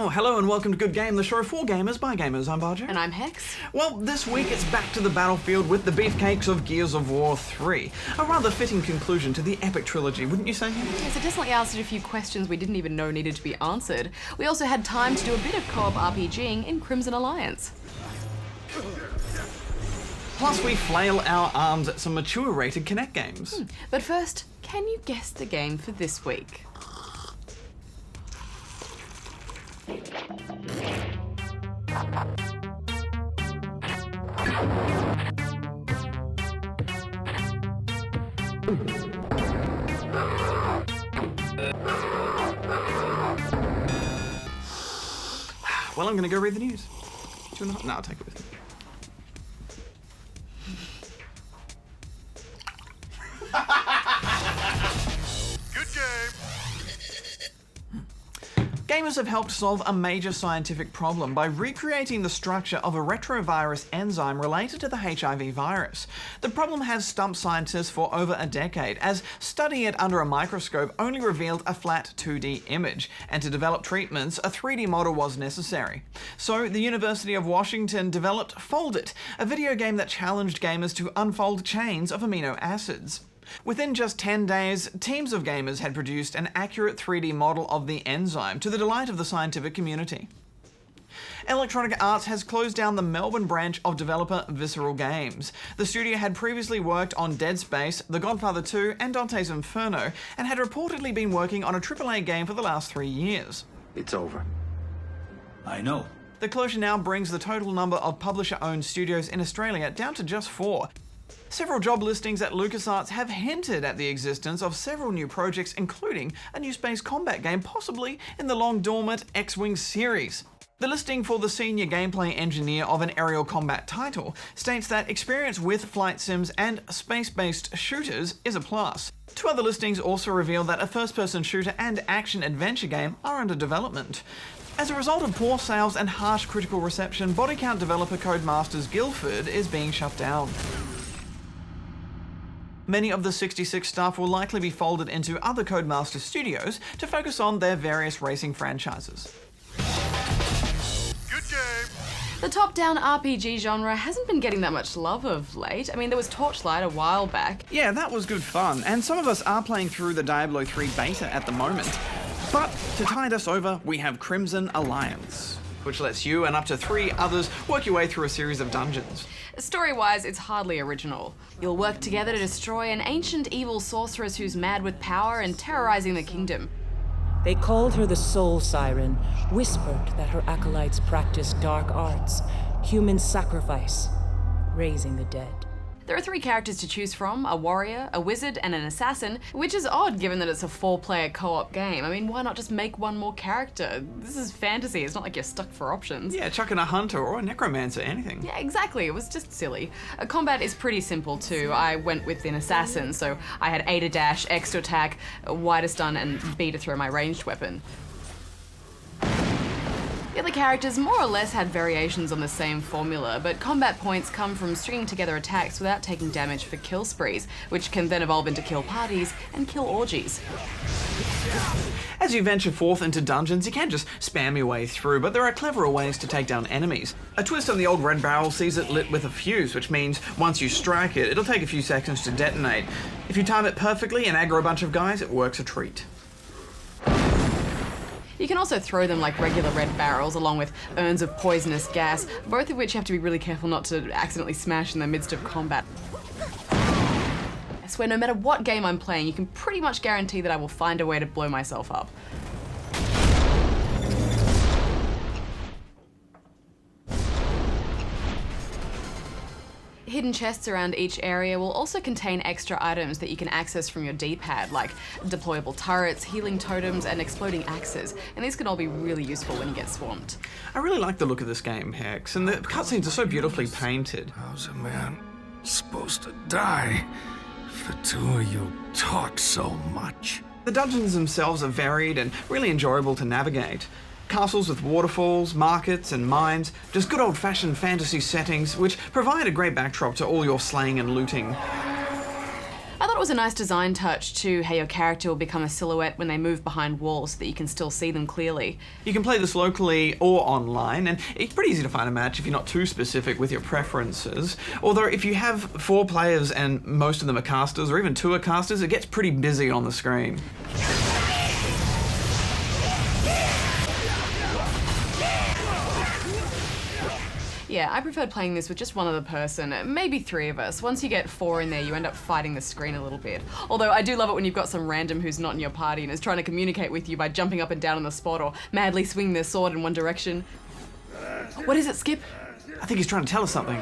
Oh, hello and welcome to Good Game, the show for gamers by gamers. I'm Barger. And I'm Hex. Well, this week it's back to the battlefield with the beefcakes of Gears of War 3. A rather fitting conclusion to the epic trilogy, wouldn't you say? Yes, it definitely answered a few questions we didn't even know needed to be answered. We also had time to do a bit of co-op RPGing in Crimson Alliance. Plus we flail our arms at some mature rated Kinect games. But first, can you guess the game for this week? Well, I'm gonna go read the news. Do you wanna... No, I'll take it with me. Good game. Gamers have helped solve a major scientific problem by recreating the structure of a retrovirus enzyme related to the HIV virus. The problem has stumped scientists for over a decade, as studying it under a microscope only revealed a flat 2D image, and to develop treatments, a 3D model was necessary. So the University of Washington developed Fold It, a video game that challenged gamers to unfold chains of amino acids. Within just 10 days, teams of gamers had produced an accurate 3D model of the enzyme, to the delight of the scientific community. Electronic Arts has closed down the Melbourne branch of developer Visceral Games. The studio had previously worked on Dead Space, The Godfather 2 and Dante's Inferno, and had reportedly been working on a AAA game for the last 3 years. It's over. I know. The closure now brings the total number of publisher-owned studios in Australia down to just 4. Several job listings at LucasArts have hinted at the existence of several new projects, including a new space combat game, possibly in the long-dormant X-Wing series. The listing for the senior gameplay engineer of an aerial combat title states that experience with flight sims and space-based shooters is a plus. 2 other listings also reveal that a first-person shooter and action-adventure game are under development. As a result of poor sales and harsh critical reception, body count developer Codemasters Guildford is being shut down. Many of the 66 staff will likely be folded into other Codemasters studios to focus on their various racing franchises. Good game. The top-down RPG genre hasn't been getting that much love of late. I mean, there was Torchlight a while back. Yeah, that was good fun, and some of us are playing through the Diablo 3 beta at the moment. But to tide us over, we have Crimson Alliance, which lets you and up to 3 others work your way through a series of dungeons. Story-wise, it's hardly original. You'll work together to destroy an ancient evil sorceress who's mad with power and terrorizing the kingdom. They called her the Soul Siren, whispered that her acolytes practiced dark arts, human sacrifice, raising the dead. There are 3 characters to choose from, a warrior, a wizard, and an assassin, which is odd given that it's a 4-player co-op game. I mean, why not just make one more character? This is fantasy, it's not like you're stuck for options. Yeah, chuck in a hunter or a necromancer, anything. Yeah, exactly, it was just silly. Combat is pretty simple too. I went with an assassin, so I had A to dash, X to attack, Y to stun, and B to throw my ranged weapon. The other characters more or less had variations on the same formula, but combat points come from stringing together attacks without taking damage for kill sprees, which can then evolve into kill parties and kill orgies. As you venture forth into dungeons, you can't just spam your way through, but there are cleverer ways to take down enemies. A twist on the old red barrel sees it lit with a fuse, which means once you strike it, it'll take a few seconds to detonate. If you time it perfectly and aggro a bunch of guys, it works a treat. You can also throw them like regular red barrels along with urns of poisonous gas, both of which you have to be really careful not to accidentally smash in the midst of combat. I swear no matter what game I'm playing, you can pretty much guarantee that I will find a way to blow myself up. Hidden chests around each area will also contain extra items that you can access from your D-pad, like deployable turrets, healing totems, and exploding axes, and these can all be really useful when you get swamped. I really like the look of this game, Hex, and the cutscenes are so beautifully painted. How's a man supposed to die if the 2 of you talk so much? The dungeons themselves are varied and really enjoyable to navigate. Castles with waterfalls, markets, and mines, just good old-fashioned fantasy settings which provide a great backdrop to all your slaying and looting. I thought it was a nice design touch to how your character will become a silhouette when they move behind walls so that you can still see them clearly. You can play this locally or online, and it's pretty easy to find a match if you're not too specific with your preferences. Although if you have 4 players and most of them are casters, or even 2 are casters, it gets pretty busy on the screen. Yeah, I preferred playing this with just one other person, maybe 3 of us. Once you get 4 in there, you end up fighting the screen a little bit. Although I do love it when you've got some random who's not in your party and is trying to communicate with you by jumping up and down on the spot or madly swinging their sword in one direction. What is it, Skip? I think he's trying to tell us something.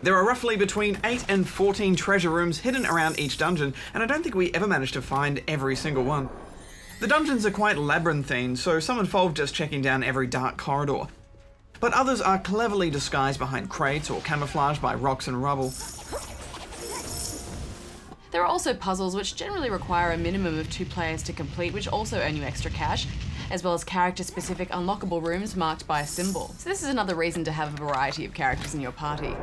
There are roughly between 8 and 14 treasure rooms hidden around each dungeon, and I don't think we ever managed to find every single one. The dungeons are quite labyrinthine, so some involve just checking down every dark corridor. But others are cleverly disguised behind crates or camouflaged by rocks and rubble. There are also puzzles which generally require a minimum of 2 players to complete, which also earn you extra cash, as well as character-specific unlockable rooms marked by a symbol. So this is another reason to have a variety of characters in your party.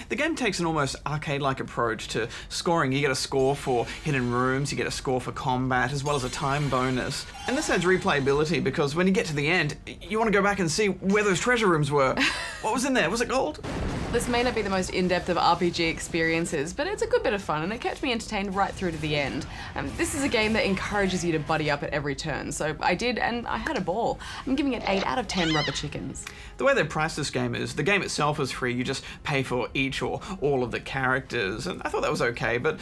The game takes an almost arcade-like approach to scoring. You get a score for hidden rooms, you get a score for combat, as well as a time bonus. And this adds replayability because when you get to the end, you want to go back and see where those treasure rooms were. What was in there? Was it gold? This may not be the most in-depth of RPG experiences, but it's a good bit of fun and it kept me entertained right through to the end. This is a game that encourages you to buddy up at every turn, so I did and I had a ball. I'm giving it 8 out of 10 rubber chickens. The way they price this game is, the game itself is free, you just pay for each or all of the characters, and I thought that was okay, but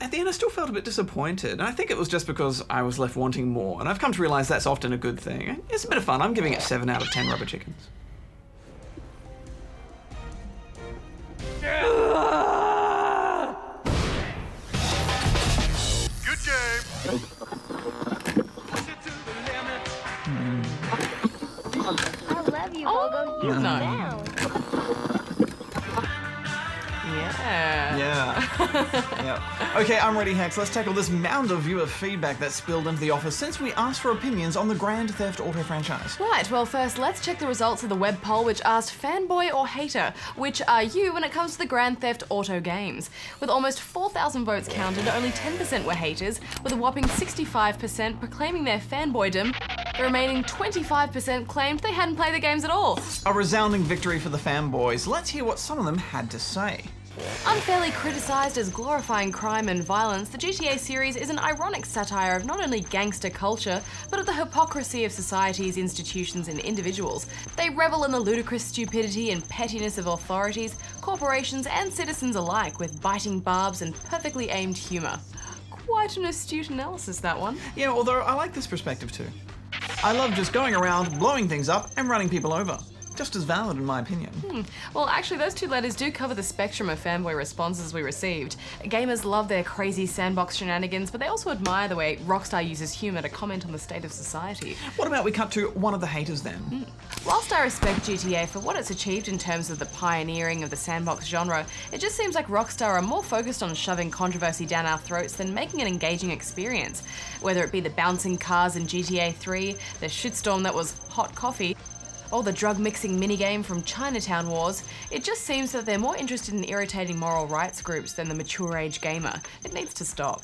at the end I still felt a bit disappointed, and I think it was just because I was left wanting more, and I've come to realise that's often a good thing. It's a bit of fun. I'm giving it 7 out of 10 rubber chickens. Good game. I love you, Bogo. You no. down. Yeah. Yeah. Okay, I'm ready, Hex. Let's tackle this mound of viewer feedback that spilled into the office since we asked for opinions on the Grand Theft Auto franchise. Right, well first let's check the results of the web poll which asked fanboy or hater, which are you when it comes to the Grand Theft Auto games? With almost 4,000 votes counted, only 10% were haters, with a whopping 65% proclaiming their fanboydom. The remaining 25% claimed they hadn't played the games at all. A resounding victory for the fanboys. Let's hear what some of them had to say. Unfairly criticised as glorifying crime and violence, the GTA series is an ironic satire of not only gangster culture, but of the hypocrisy of society's institutions and individuals. They revel in the ludicrous stupidity and pettiness of authorities, corporations and citizens alike, with biting barbs and perfectly aimed humour. Quite an astute analysis, that one. Yeah, although I like this perspective too. I love just going around, blowing things up and running people over. Just as valid in my opinion. Well, actually, those 2 letters do cover the spectrum of fanboy responses we received. Gamers love their crazy sandbox shenanigans, but they also admire the way Rockstar uses humour to comment on the state of society. What about we cut to one of the haters then? Whilst I respect GTA for what it's achieved in terms of the pioneering of the sandbox genre, it just seems like Rockstar are more focused on shoving controversy down our throats than making an engaging experience. Whether it be the bouncing cars in GTA 3, the shitstorm that was hot coffee, or the drug-mixing minigame from Chinatown Wars, it just seems that they're more interested in irritating moral rights groups than the mature-age gamer. It needs to stop.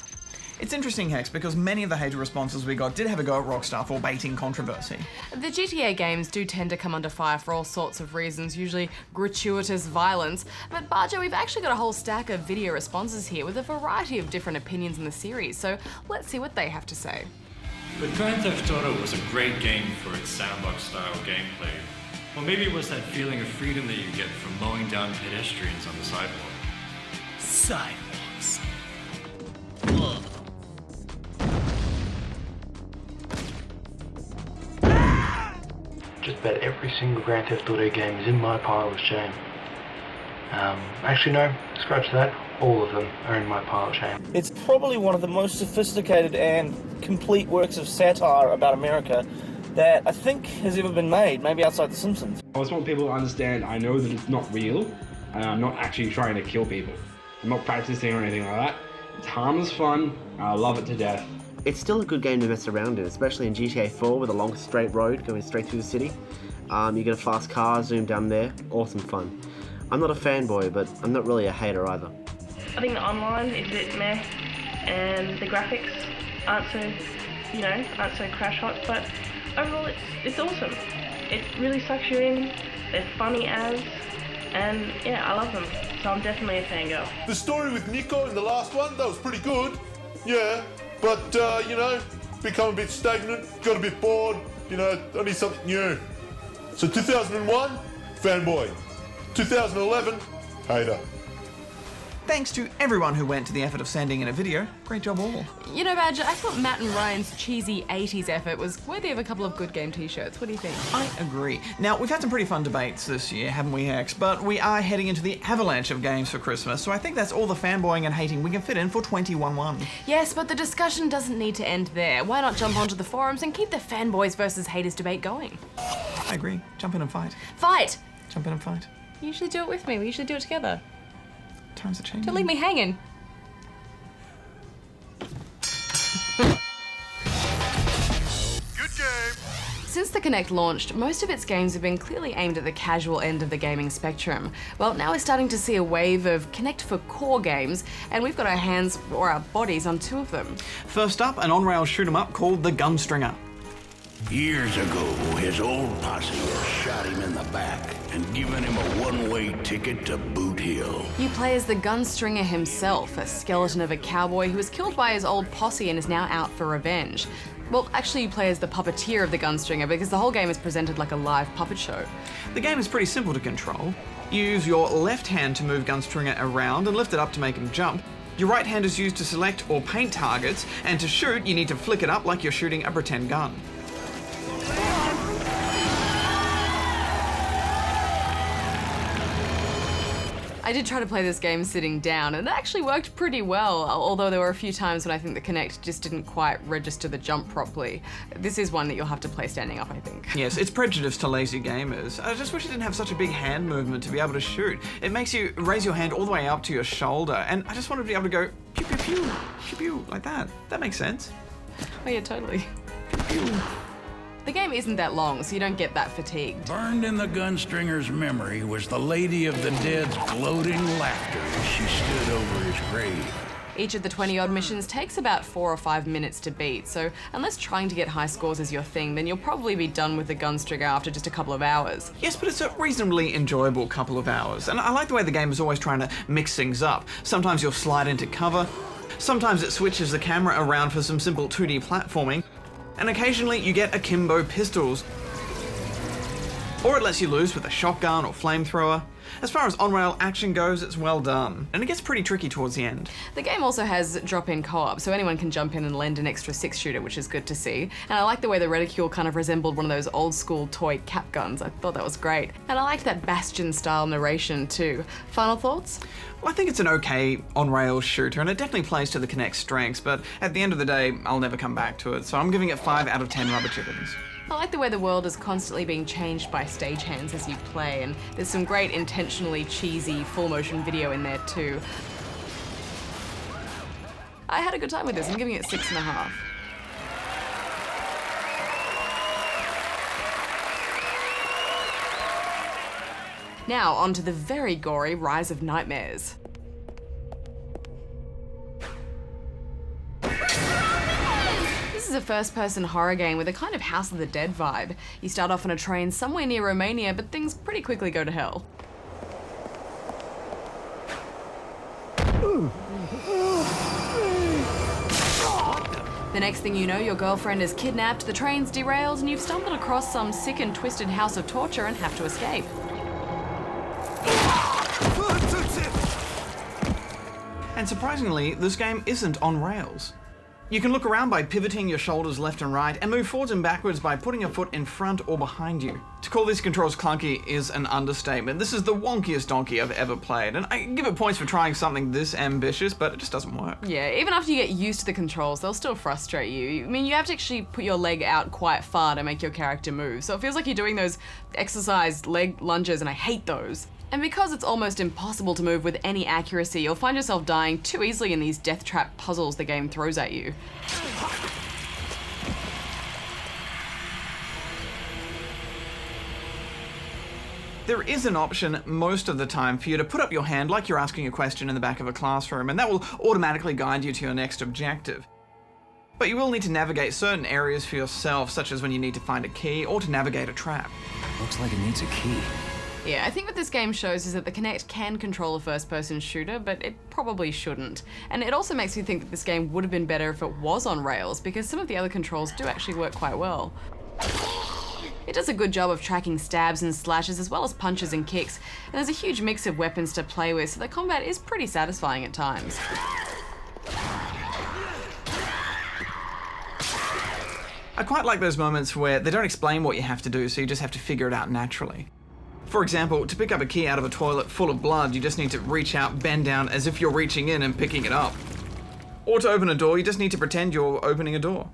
It's interesting, Hex, because many of the hater responses we got did have a go at Rockstar for baiting controversy. The GTA games do tend to come under fire for all sorts of reasons, usually gratuitous violence, but Barjo, we've actually got a whole stack of video responses here with a variety of different opinions in the series, so let's see what they have to say. But Grand Theft Auto was a great game for its sandbox-style gameplay. Or maybe it was that feeling of freedom that you get from mowing down pedestrians on the sidewalk. Sidewalks. Just about every single Grand Theft Auto game is in my pile of shame. Actually no, scratch that. All of them are in my pile of shame. It's probably one of the most sophisticated and complete works of satire about America that I think has ever been made, maybe outside The Simpsons. I just want people to understand I know that it's not real, and I'm not actually trying to kill people. I'm not practicing or anything like that. It's harmless fun, and I love it to death. It's still a good game to mess around in, especially in GTA 4 with a long straight road going straight through the city. You get a fast car, zoom down there, awesome fun. I'm not a fanboy, but I'm not really a hater either. I think the online is a bit meh, and the graphics aren't so crash hot, but overall it's awesome. It really sucks you in, they're funny as, and yeah, I love them, so I'm definitely a fangirl. The story with Nico in the last one, that was pretty good. Yeah, but, become a bit stagnant, got a bit bored, I need something new. So 2001, fanboy. 2011, hater. Thanks to everyone who went to the effort of sending in a video. Great job all. You know, Badger, I thought Matt and Ryan's cheesy 80s effort was worthy of a couple of Good Game t-shirts. What do you think? I agree. Now, we've had some pretty fun debates this year, haven't we, Hex? But we are heading into the avalanche of games for Christmas, so I think that's all the fanboying and hating we can fit in for 2011. Yes, but the discussion doesn't need to end there. Why not jump onto the forums and keep the fanboys versus haters debate going? I agree. Jump in and fight. Fight! Jump in and fight. You usually do it with me. We usually do it together. Times are changing. Don't leave me hanging. Good game. Since the Kinect launched, most of its games have been clearly aimed at the casual end of the gaming spectrum. Well, now we're starting to see a wave of Kinect for core games, and we've got our hands or our bodies on 2 of them. First up, an on-rail shoot-'em-up called the Gunstringer. Years ago, his old posse had shot him in the back and given him a one-way ticket to Boot Hill. You play as the Gunstringer himself, a skeleton of a cowboy who was killed by his old posse and is now out for revenge. Well, actually you play as the puppeteer of the Gunstringer because the whole game is presented like a live puppet show. The game is pretty simple to control. You use your left hand to move Gunstringer around and lift it up to make him jump. Your right hand is used to select or paint targets, and to shoot, you need to flick it up like you're shooting a pretend gun. I did try to play this game sitting down, and it actually worked pretty well, although there were a few times when I think the Kinect just didn't quite register the jump properly. This is one that you'll have to play standing up, I think. Yes, it's prejudice to lazy gamers. I just wish it didn't have such a big hand movement to be able to shoot. It makes you raise your hand all the way up to your shoulder, and I just wanted to be able to go pew pew pew, pew pew, like that. That makes sense. Oh yeah, totally. The game isn't that long, so you don't get that fatigued. Burned in the Gunstringer's memory was the Lady of the Dead's gloating laughter as she stood over his grave. Each of the 20-odd missions takes about 4 or 5 minutes to beat, so unless trying to get high scores is your thing, then you'll probably be done with the Gunstringer after just a couple of hours. Yes, but it's a reasonably enjoyable couple of hours, and I like the way the game is always trying to mix things up. Sometimes you'll slide into cover, sometimes it switches the camera around for some simple 2D platforming, and occasionally you get akimbo pistols. Or it lets you loose with a shotgun or flamethrower. As far as on-rail action goes, it's well done, and it gets pretty tricky towards the end. The game also has drop-in co-op, so anyone can jump in and lend an extra 6-shooter, which is good to see. And I like the way the reticule kind of resembled one of those old-school toy cap guns. I thought that was great. And I liked that Bastion-style narration too. Final thoughts? Well, I think it's an okay on-rail shooter, and it definitely plays to the Kinect's strengths, but at the end of the day, I'll never come back to it, so I'm giving it 5 out of 10 rubber chickens. I like the way the world is constantly being changed by stagehands as you play, and there's some great intentionally cheesy full-motion video in there too. I had a good time with this. I'm giving it 6.5. Now, on to the very gory Rise of Nightmares. This is a first-person horror game with a kind of House of the Dead vibe. You start off on a train somewhere near Romania, but things pretty quickly go to hell. The next thing you know, your girlfriend is kidnapped, the train's derailed, and you've stumbled across some sick and twisted house of torture and have to escape. And surprisingly, this game isn't on rails. You can look around by pivoting your shoulders left and right, and move forwards and backwards by putting a foot in front or behind you. To call these controls clunky is an understatement. This is the wonkiest donkey I've ever played, and I give it points for trying something this ambitious, but it just doesn't work. Yeah, even after you get used to the controls, they'll still frustrate you. I mean, you have to actually put your leg out quite far to make your character move, so it feels like you're doing those exercise leg lunges, and I hate those. And because it's almost impossible to move with any accuracy, you'll find yourself dying too easily in these death trap puzzles the game throws at you. There is an option most of the time for you to put up your hand like you're asking a question in the back of a classroom, and that will automatically guide you to your next objective. But you will need to navigate certain areas for yourself, such as when you need to find a key or to navigate a trap. Looks like it needs a key. Yeah, I think what this game shows is that the Kinect can control a first-person shooter, but it probably shouldn't. And it also makes me think that this game would have been better if it was on rails, because some of the other controls do actually work quite well. It does a good job of tracking stabs and slashes as well as punches and kicks, and there's a huge mix of weapons to play with, so the combat is pretty satisfying at times. I quite like those moments where they don't explain what you have to do, so you just have to figure it out naturally. For example, to pick up a key out of a toilet full of blood, you just need to reach out, bend down as if you're reaching in and picking it up. Or to open a door, you just need to pretend you're opening a door.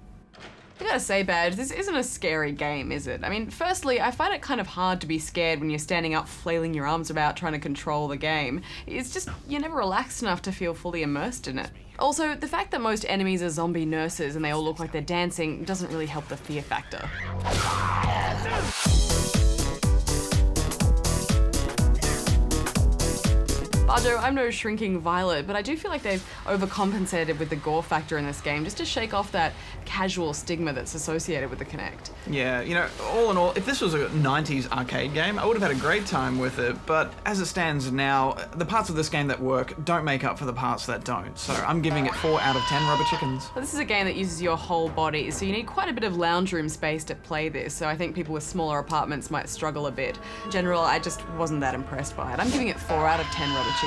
I gotta say, Badge, this isn't a scary game, is it? I mean, firstly, I find it kind of hard to be scared when you're standing up flailing your arms about trying to control the game. It's just, you're never relaxed enough to feel fully immersed in it. Also, the fact that most enemies are zombie nurses and they all look like they're dancing doesn't really help the fear factor. Barjo, I'm no shrinking violet, but I do feel like they've overcompensated with the gore factor in this game just to shake off that casual stigma that's associated with the Kinect. Yeah, you know, all in all, if this was a 90s arcade game, I would have had a great time with it, but as it stands now, the parts of this game that work don't make up for the parts that don't, so I'm giving it 4 out of 10 rubber chickens. Well, this is a game that uses your whole body, so you need quite a bit of lounge room space to play this, so I think people with smaller apartments might struggle a bit. In general, I just wasn't that impressed by it. I'm giving it 4 out of 10 rubber chickens.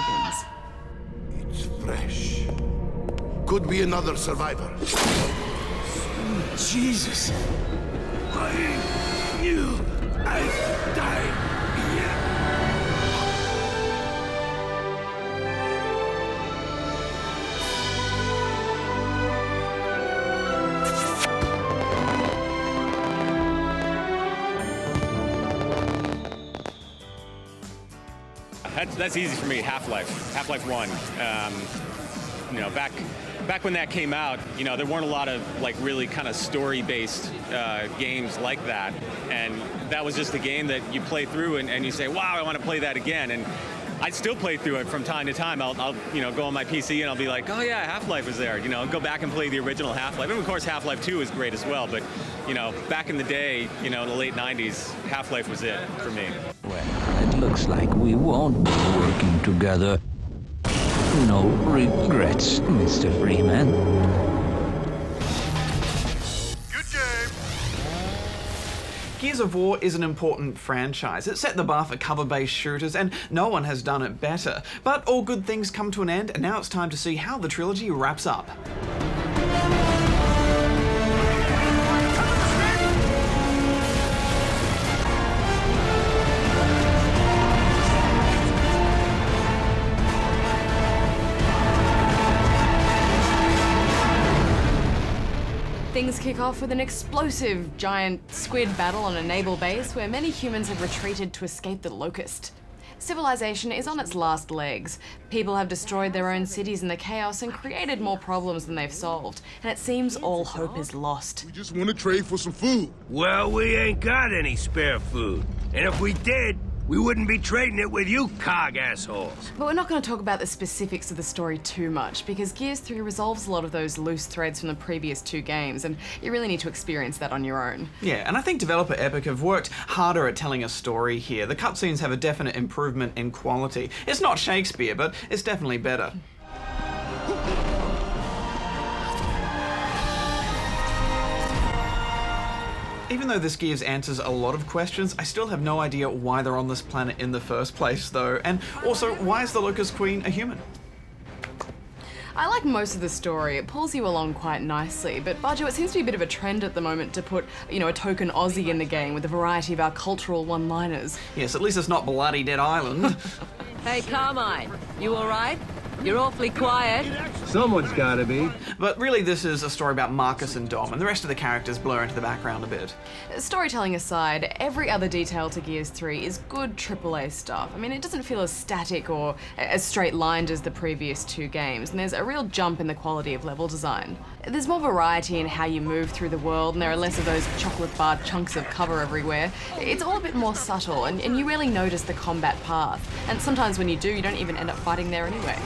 It's fresh. Could be another survivor. Jesus! I knew I'd die That's easy for me. Half-Life 1. You know, back when that came out, you know, there weren't a lot of like really kind of story-based games like that, and that was just a game that you play through and you say, wow, I want to play that again. And I still play through it from time to time. I'll you know, go on my PC and I'll be like, oh yeah, Half-Life is there. You know, go back and play the original Half-Life. And of course, Half-Life 2 is great as well. But you know, back in the day, you know, in the late '90s, Half-Life was it for me. Well, it looks like we won't be working together. No regrets, Mr. Freeman. Gears of War is an important franchise. It set the bar for cover-based shooters, and no one has done it better. But all good things come to an end, and now it's time to see how the trilogy wraps up. Things kick off with an explosive giant squid battle on a naval base where many humans have retreated to escape the Locust. Civilization is on its last legs. People have destroyed their own cities in the chaos and created more problems than they've solved, and it seems all hope is lost. We just want to trade for some food. Well, we ain't got any spare food. And if we did, we wouldn't be trading it with you cog assholes. But we're not going to talk about the specifics of the story too much, because Gears 3 resolves a lot of those loose threads from the previous 2 games, and you really need to experience that on your own. Yeah, and I think developer Epic have worked harder at telling a story here. The cutscenes have a definite improvement in quality. It's not Shakespeare, but it's definitely better. Even though this Gears answers a lot of questions, I still have no idea why they're on this planet in the first place, though. And also, why is the Locust Queen a human? I like most of the story. It pulls you along quite nicely, but Barjo, it seems to be a bit of a trend at the moment to put, you know, a token Aussie in the game with a variety of our cultural one-liners. Yes, at least it's not Bloody Dead Island. Hey, Carmine, you all right? You're awfully quiet. Someone's gotta be. But really this is a story about Marcus and Dom, and the rest of the characters blur into the background a bit. Storytelling aside, every other detail to Gears 3 is good AAA stuff. I mean, it doesn't feel as static or as straight-lined as the previous two games, and there's a real jump in the quality of level design. There's more variety in how you move through the world, and there are less of those chocolate-barred chunks of cover everywhere. It's all a bit more subtle, and you rarely notice the combat path. And sometimes when you do, you don't even end up fighting there anyway.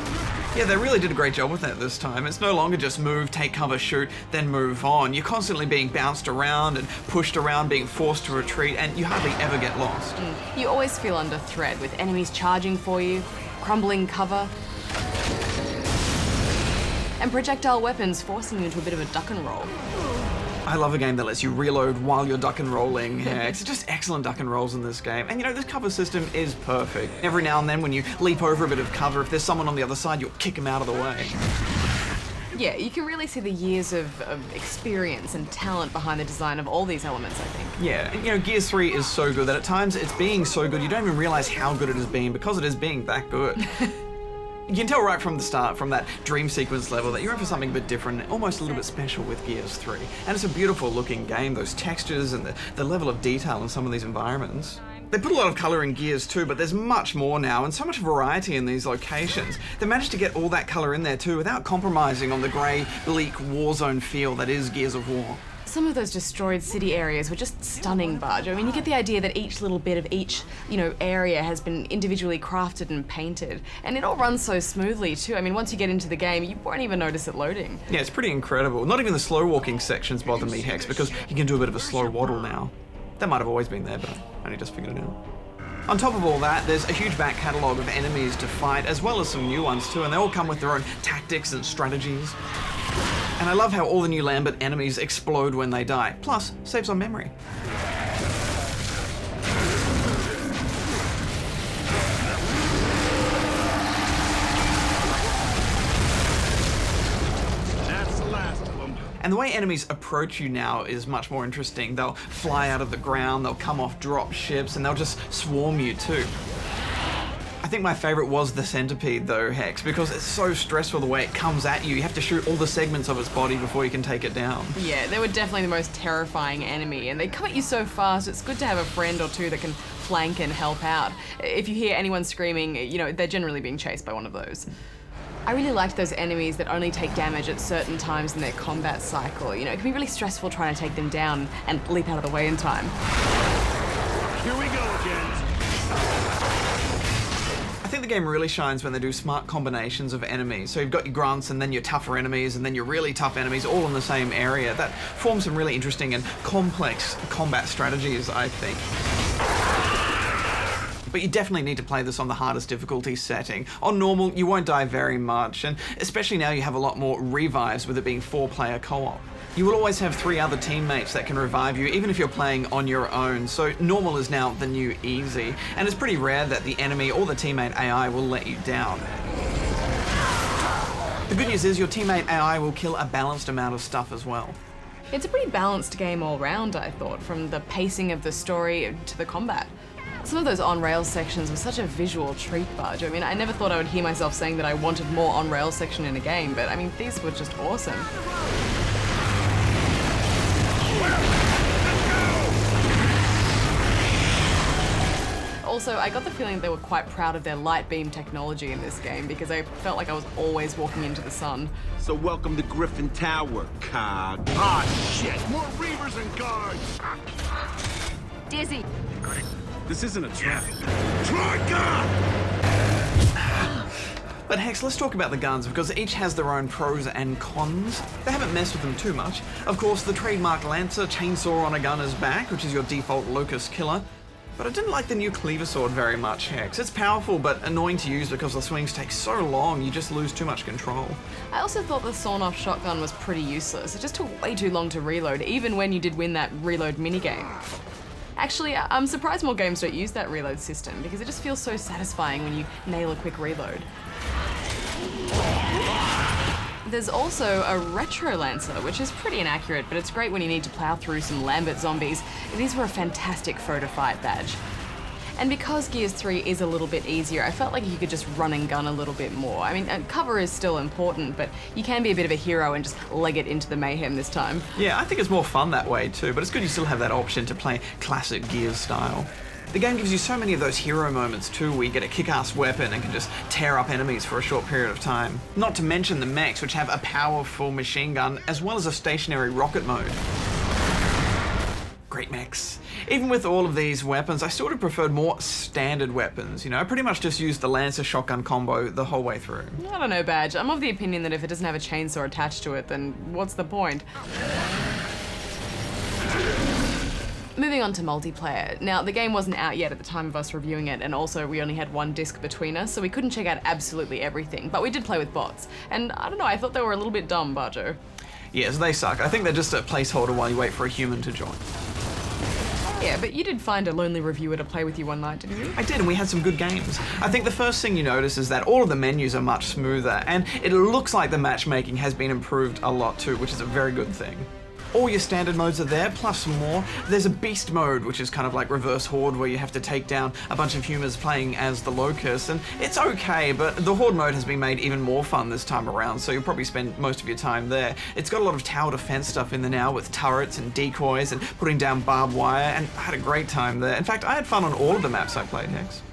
Yeah, they really did a great job with that this time. It's no longer just move, take cover, shoot, then move on. You're constantly being bounced around and pushed around, being forced to retreat, and you hardly ever get lost. You always feel under threat, with enemies charging for you, crumbling cover, and projectile weapons forcing you into a bit of a duck and roll. I love a game that lets you reload while you're duck and rolling. Yeah, it's just excellent duck and rolls in this game. And you know, this cover system is perfect. Every now and then when you leap over a bit of cover, if there's someone on the other side, you'll kick them out of the way. Yeah, you can really see the years of experience and talent behind the design of all these elements, I think. Yeah, and you know, Gears 3 is so good that at times it's being so good you don't even realize how good it has been because it is being that good. You can tell right from the start, from that dream sequence level, that you're in for something a bit different, almost a little bit special with Gears 3. And it's a beautiful looking game, those textures and the level of detail in some of these environments. They put a lot of colour in Gears 2, but there's much more now and so much variety in these locations. They managed to get all that colour in there too without compromising on the grey, bleak Warzone feel that is Gears of War. Some of those destroyed city areas were just stunning, Budge. I mean, you get the idea that each little bit of each, area has been individually crafted and painted. And it all runs so smoothly, too. I mean, once you get into the game, you won't even notice it loading. Yeah, it's pretty incredible. Not even the slow walking sections bother me, Hex, because you can do a bit of a slow waddle now. That might have always been there, but I only just figured it out. On top of all that, there's a huge back catalogue of enemies to fight, as well as some new ones too, and they all come with their own tactics and strategies. And I love how all the new Lambert enemies explode when they die, plus saves on memory. That's the last of them. And the way enemies approach you now is much more interesting. They'll fly out of the ground, they'll come off drop ships, and they'll just swarm you too. I think my favourite was the centipede though, Hex, because it's so stressful the way it comes at you. You have to shoot all the segments of its body before you can take it down. Yeah, they were definitely the most terrifying enemy, and they come at you so fast, it's good to have a friend or two that can flank and help out. If you hear anyone screaming, they're generally being chased by one of those. I really liked those enemies that only take damage at certain times in their combat cycle. It can be really stressful trying to take them down and leap out of the way in time. Here we go again. I think the game really shines when they do smart combinations of enemies. So you've got your grunts and then your tougher enemies and then your really tough enemies all in the same area. That forms some really interesting and complex combat strategies, I think. But you definitely need to play this on the hardest difficulty setting. On normal, you won't die very much, and especially now you have a lot more revives with it being 4-player co-op. You will always have 3 other teammates that can revive you, even if you're playing on your own, so normal is now the new easy, and it's pretty rare that the enemy or the teammate AI will let you down. The good news is your teammate AI will kill a balanced amount of stuff as well. It's a pretty balanced game all round, I thought, from the pacing of the story to the combat. Some of those on-rails sections were such a visual treat, Budge. I mean, I never thought I would hear myself saying that I wanted more on-rails section in a game, but I mean, these were just awesome. Also, I got the feeling they were quite proud of their light beam technology in this game because I felt like I was always walking into the sun. So welcome to Griffin Tower, Cog. Ah, shit! More reavers and guards! Dizzy. This isn't a trap. Try gun! But Hex, let's talk about the guns, because each has their own pros and cons. They haven't messed with them too much. Of course, the trademark Lancer chainsaw on a gunner's back, which is your default locust killer. But I didn't like the new cleaver sword very much, Hex. It's powerful, but annoying to use because the swings take so long, you just lose too much control. I also thought the sawn-off shotgun was pretty useless. It just took way too long to reload, even when you did win that reload minigame. Actually, I'm surprised more games don't use that reload system, because it just feels so satisfying when you nail a quick reload. There's also a retro Lancer, which is pretty inaccurate, but it's great when you need to plow through some Lambert zombies. These were a fantastic photo fight badge. And because Gears 3 is a little bit easier, I felt like you could just run and gun a little bit more. I mean, cover is still important, but you can be a bit of a hero and just leg it into the mayhem this time. Yeah, I think it's more fun that way too, but it's good you still have that option to play classic Gears style. The game gives you so many of those hero moments too, where you get a kick-ass weapon and can just tear up enemies for a short period of time. Not to mention the mechs, which have a powerful machine gun, as well as a stationary rocket mode. Great mechs. Even with all of these weapons, I still would have preferred more standard weapons. You know, I pretty much just used the Lancer shotgun combo the whole way through. I don't know, Badge. I'm of the opinion that if it doesn't have a chainsaw attached to it, then what's the point? Moving on to multiplayer. Now, the game wasn't out yet at the time of us reviewing it, and also we only had one disc between us, so we couldn't check out absolutely everything, but we did play with bots. And I don't know, I thought they were a little bit dumb, Barjo. Yes, they suck. I think they're just a placeholder while you wait for a human to join. Yeah, but you did find a lonely reviewer to play with you one night, didn't you? I did, and we had some good games. I think the first thing you notice is that all of the menus are much smoother, and it looks like the matchmaking has been improved a lot too, which is a very good thing. All your standard modes are there, plus some more. There's a beast mode, which is kind of like reverse horde, where you have to take down a bunch of humans playing as the Locust, and it's okay, but the horde mode has been made even more fun this time around, so you'll probably spend most of your time there. It's got a lot of tower defense stuff in there now, with turrets and decoys and putting down barbed wire, and I had a great time there. In fact, I had fun on all of the maps I played, Hex.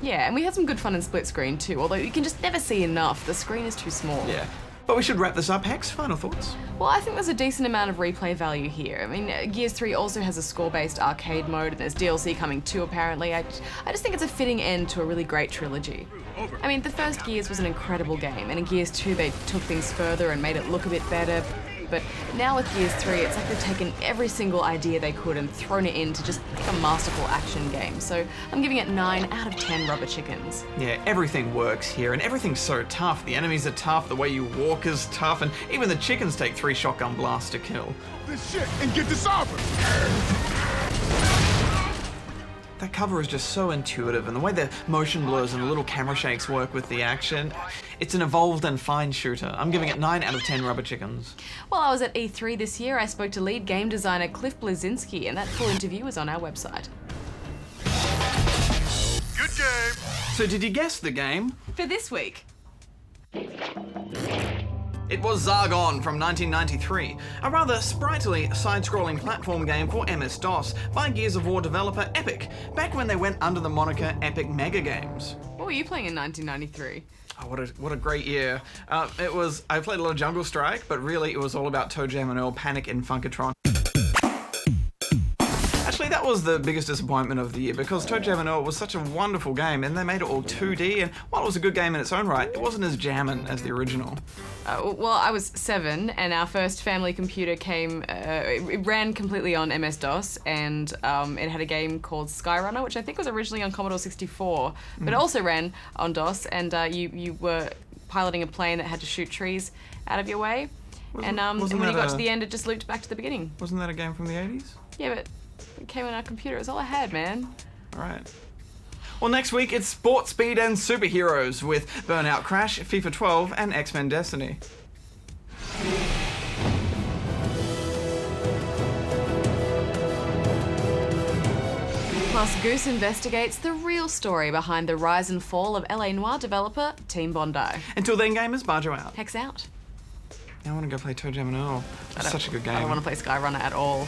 Yeah, and we had some good fun in split screen too, although you can just never see enough. The screen is too small. Yeah. But we should wrap this up. Hex, final thoughts? Well, I think there's a decent amount of replay value here. I mean, Gears 3 also has a score-based arcade mode, and there's DLC coming too, apparently. I just think it's a fitting end to a really great trilogy. I mean, the first Gears was an incredible game, and in Gears 2 they took things further and made it look a bit better. But now with Gears 3, it's like they've taken every single idea they could and thrown it in to just make a masterful action game. So I'm giving it 9 out of 10 rubber chickens. Yeah, everything works here, and everything's so tough. The enemies are tough, the way you walk is tough, and even the chickens take 3 shotgun blasts to kill. This shit and get this over. That cover is just so intuitive, and the way the motion blurs and the little camera shakes work with the action, it's an evolved and fine shooter. I'm giving it 9 out of 10 rubber chickens. While I was at E3 this year, I spoke to lead game designer Cliff Blazinski, and that full interview is on our website. Good game. So did you guess the game? For this week. It was Zargon from 1993, a rather sprightly side-scrolling platform game for MS-DOS by Gears of War developer Epic, back when they went under the moniker Epic Mega Games. What were you playing in 1993? Oh, what a great year. I played a lot of Jungle Strike, but really it was all about Toe Jam and Earl, Panic in Funkatron. Actually, that was the biggest disappointment of the year, because Toe Jam and Earl was such a wonderful game, and they made it all 2D, and while it was a good game in its own right, it wasn't as jammin' as the original. Well, I was 7, and our first family computer came, it ran completely on MS-DOS, and it had a game called Skyrunner, which I think was originally on Commodore 64, but it also ran on DOS, and you were piloting a plane that had to shoot trees out of your way, and when you got to the end, it just looped back to the beginning. Wasn't that a game from the 80s? Yeah, but it came on our computer. It was all I had, man. Alright. Well, next week it's Sport, Speed and Superheroes with Burnout Crash, FIFA 12 and X-Men Destiny. Plus, Goose investigates the real story behind the rise and fall of LA Noire developer Team Bondi. Until then, gamers, Barjo out. Hex out. I want to go play Toe Jam and Earl. It's such a good game. I don't want to play Skyrunner at all.